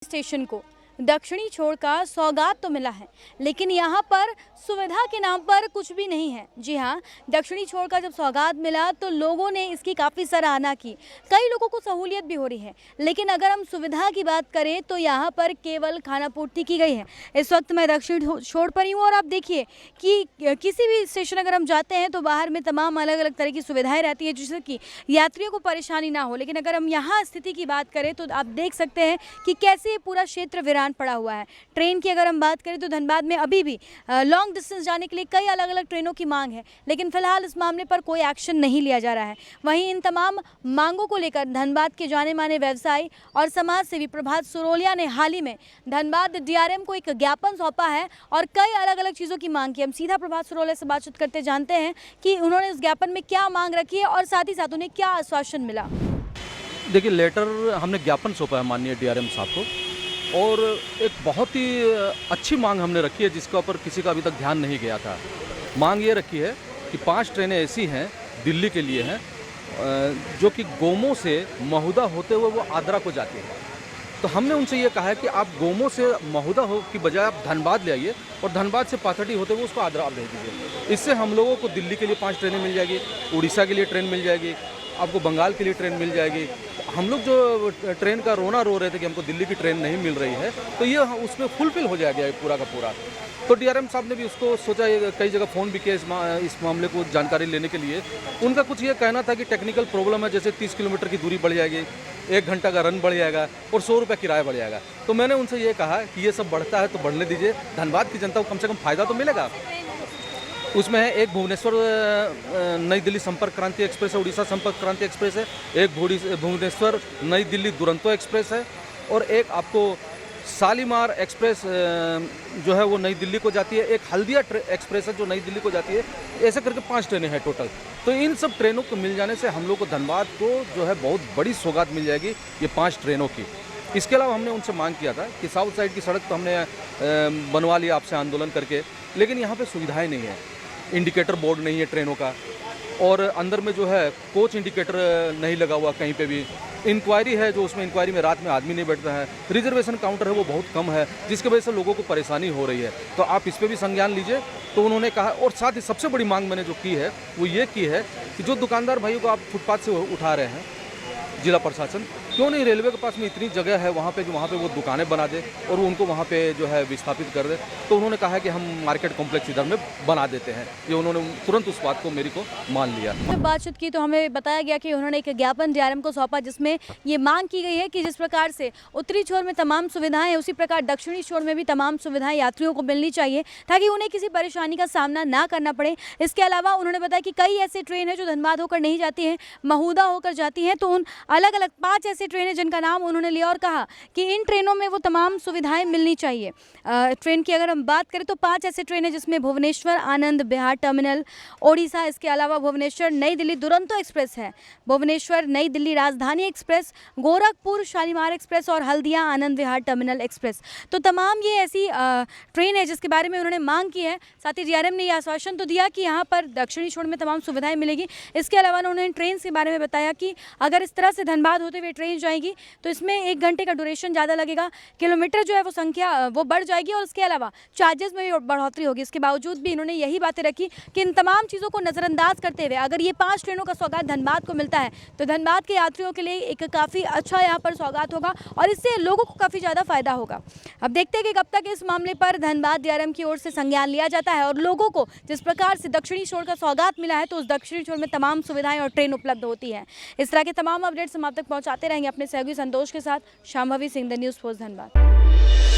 Station को दक्षिणी छोर का सौगात तो मिला है, लेकिन यहाँ पर सुविधा के नाम पर कुछ भी नहीं है। जी हाँ, दक्षिणी छोर का जब सौगात मिला तो लोगों ने इसकी काफ़ी सराहना की। कई लोगों को सहूलियत भी हो रही है, लेकिन अगर हम सुविधा की बात करें तो यहाँ पर केवल खाना पूर्ति की गई है। इस वक्त मैं दक्षिणी छोर पर ही हूँ और आप देखिए कि किसी भी स्टेशन अगर हम जाते हैं तो बाहर में तमाम अलग अलग तरह की सुविधाएँ रहती हैं जिससे कि यात्रियों को परेशानी ना हो। लेकिन अगर हम यहाँ स्थिति की बात करें तो आप देख सकते हैं कि कैसे पूरा क्षेत्र वीरान पड़ा हुआ है। ट्रेन की अगर हम बात करें तो धनबाद में अभी भी लॉन्ग डिस्टेंस जाने के लिए कई अलग अलग ट्रेनों की मांग है, लेकिन फिलहाल इस मामले पर कोई एक्शन नहीं लिया जा रहा है। वहीं इन तमाम मांगों को लेकर धनबाद के जाने माने व्यवसायी और समाज सेवी प्रभात सुरोलिया ने हाल ही में धनबाद डीआरएम को एक ज्ञापन सौंपा है और कई अलग अलग चीज़ों की मांग की। हम सीधा प्रभात सुरोलिया से बातचीत करते जानते हैं कि उन्होंने उस ज्ञापन में क्या मांग रखी है और साथ ही साथ उन्हें क्या आश्वासन मिला। देखिए, लेटर हमने ज्ञापन सौंपा है माननीय डीआरएम साहब को और एक बहुत ही अच्छी मांग हमने रखी है जिसके ऊपर किसी का अभी तक ध्यान नहीं गया था। मांग ये रखी है कि 5 ट्रेनें ऐसी हैं दिल्ली के लिए हैं जो कि गोमो से महुदा होते हुए वो आगरा को जाती है। तो हमने उनसे ये कहा है कि आप गोमो से महुदा हो की बजाय आप धनबाद ले आइए और धनबाद से पाथर्डी होते हुए उसको आगरा आप भेज दीजिए। इससे हम लोगों को दिल्ली के लिए 5 ट्रेनें मिल जाएगी, उड़ीसा के लिए ट्रेन मिल जाएगी, आपको बंगाल के लिए ट्रेन मिल जाएगी। हम लोग जो ट्रेन का रोना रो रहे थे कि हमको दिल्ली की ट्रेन नहीं मिल रही है, तो ये उसमें फुलफिल हो जाएगा पूरा का पूरा। तो डीआरएम साहब ने भी उसको सोचा, कई जगह फ़ोन भी किया इस मामले को जानकारी लेने के लिए। उनका कुछ ये कहना था कि टेक्निकल प्रॉब्लम है, जैसे 30 किलोमीटर की दूरी बढ़ जाएगी, 1 घंटा का रन बढ़ जाएगा और 100 रुपये किराया बढ़ जाएगा। तो मैंने उनसे ये कहा कि ये सब बढ़ता है तो बढ़ने दीजिए, धनबाद की जनता को कम से कम फ़ायदा तो मिलेगा। उसमें है एक भुवनेश्वर नई दिल्ली संपर्क क्रांति एक्सप्रेस है, उड़ीसा संपर्क क्रांति एक्सप्रेस है, एक भुवनेश्वर नई दिल्ली दुरंतो एक्सप्रेस है और एक आपको शालीमार एक्सप्रेस जो है वो नई दिल्ली को जाती है, एक हल्दिया एक्सप्रेस है जो नई दिल्ली को जाती है। ऐसे करके 5 ट्रेनें हैं टोटल। तो इन सब ट्रेनों को मिल जाने से हम लोग को धनबाद को जो है बहुत बड़ी सौगात मिल जाएगी ये 5 ट्रेनों की। इसके अलावा हमने उनसे मांग किया था कि साउथ साइड की सड़क तो हमने बनवा लिया आपसे आंदोलन करके, लेकिन यहाँ पे सुविधाएं नहीं है। इंडिकेटर बोर्ड नहीं है ट्रेनों का और अंदर में जो है कोच इंडिकेटर नहीं लगा हुआ कहीं पे भी। इंक्वायरी है जो उसमें इंक्वायरी में रात में आदमी नहीं बैठता है। रिजर्वेशन काउंटर है वो बहुत कम है जिसकी वजह से लोगों को परेशानी हो रही है। तो आप इस पर भी संज्ञान लीजिए। तो उन्होंने कहा और साथ ही सबसे बड़ी मांग मैंने जो की है वो ये की है कि जो दुकानदार भाइयों को आप फुटपाथ से उठा रहे हैं, जिला प्रशासन क्यों नहीं रेलवे के पास में इतनी जगह है वहाँ पे वो दुकानें बना दे और उनको वहाँ पे जो है विस्थापित कर दे। तो उन्होंने कहा है कि हम मार्केट कॉम्प्लेक्स इधर में बना देते हैं। ये उन्होंने तुरंत उस बात को मेरी को मान लिया। जब बातचीत की तो हमें बताया गया कि उन्होंने एक ज्ञापन डीआरएम को सौंपा जिसमें ये मांग की गई है कि जिस प्रकार से उत्तरी छोर में तमाम सुविधाएं उसी प्रकार दक्षिणी छोर में भी तमाम सुविधाएं यात्रियों को मिलनी चाहिए ताकि उन्हें किसी परेशानी का सामना ना करना पड़े। इसके अलावा उन्होंने बताया कि कई ऐसे ट्रेन है जो धनबाद होकर नहीं जाती हैं, महुदा होकर जाती हैं। तो उन अलग अलग 5 ऐसी ट्रेनें जिनका नाम उन्होंने लिया और कहा कि इन ट्रेनों में वो तमाम सुविधाएं मिलनी चाहिए। ट्रेन की अगर हम बात करें तो 5 ऐसे ट्रेनें जिसमें भुवनेश्वर आनंद विहार टर्मिनल ओडिशा, इसके अलावा भुवनेश्वर नई दिल्ली दुरंतो एक्सप्रेस है, भुवनेश्वर नई दिल्ली राजधानी एक्सप्रेस, गोरखपुर शालीमार एक्सप्रेस और हल्दिया आनंद विहार टर्मिनल एक्सप्रेस। तो तमाम ये ऐसी ट्रेन है जिसके बारे में उन्होंने मांग की है। साथ ही डीआरएम ने यह आश्वासन तो दिया कि यहाँ पर दक्षिणी छोर में तमाम सुविधाएं मिलेगी। इसके अलावा उन्होंने ट्रेन के बारे में बताया कि अगर इस तरह से धनबाद होते हुए ट्रेन जाएगी तो इसमें 1 घंटे का ड्यूरेशन ज़्यादा लगेगा, किलोमीटर जो है वो संख्या वो बढ़ जाएगी और उसके अलावा चार्जेस में भी बढ़ोतरी होगी। इसके बावजूद भी इन्होंने यही बातें रखी कि इन तमाम चीज़ों को नज़रअंदाज करते हुए अगर ये 5 ट्रेनों का सौगात धनबाद को मिलता है तो धनबाद के यात्रियों के लिए एक काफ़ी अच्छा यहाँ पर सौगात होगा और इससे लोगों को काफ़ी ज़्यादा फायदा होगा। अब देखते हैं कि कब तक इस मामले पर धनबाद डीआरएम की ओर से संज्ञान लिया जाता है और लोगों को जिस प्रकार से दक्षिणी छोर का सौगात मिला है तो उस दक्षिणी छोर में तमाम सुविधाएं और ट्रेन उपलब्ध होती है। इस तरह के तमाम अपडेट्स हम आप तक पहुँचाते रहेंगे अपने सहयोगी संतोष के साथ। Shambhavi Singh, the news post, Dhanbad.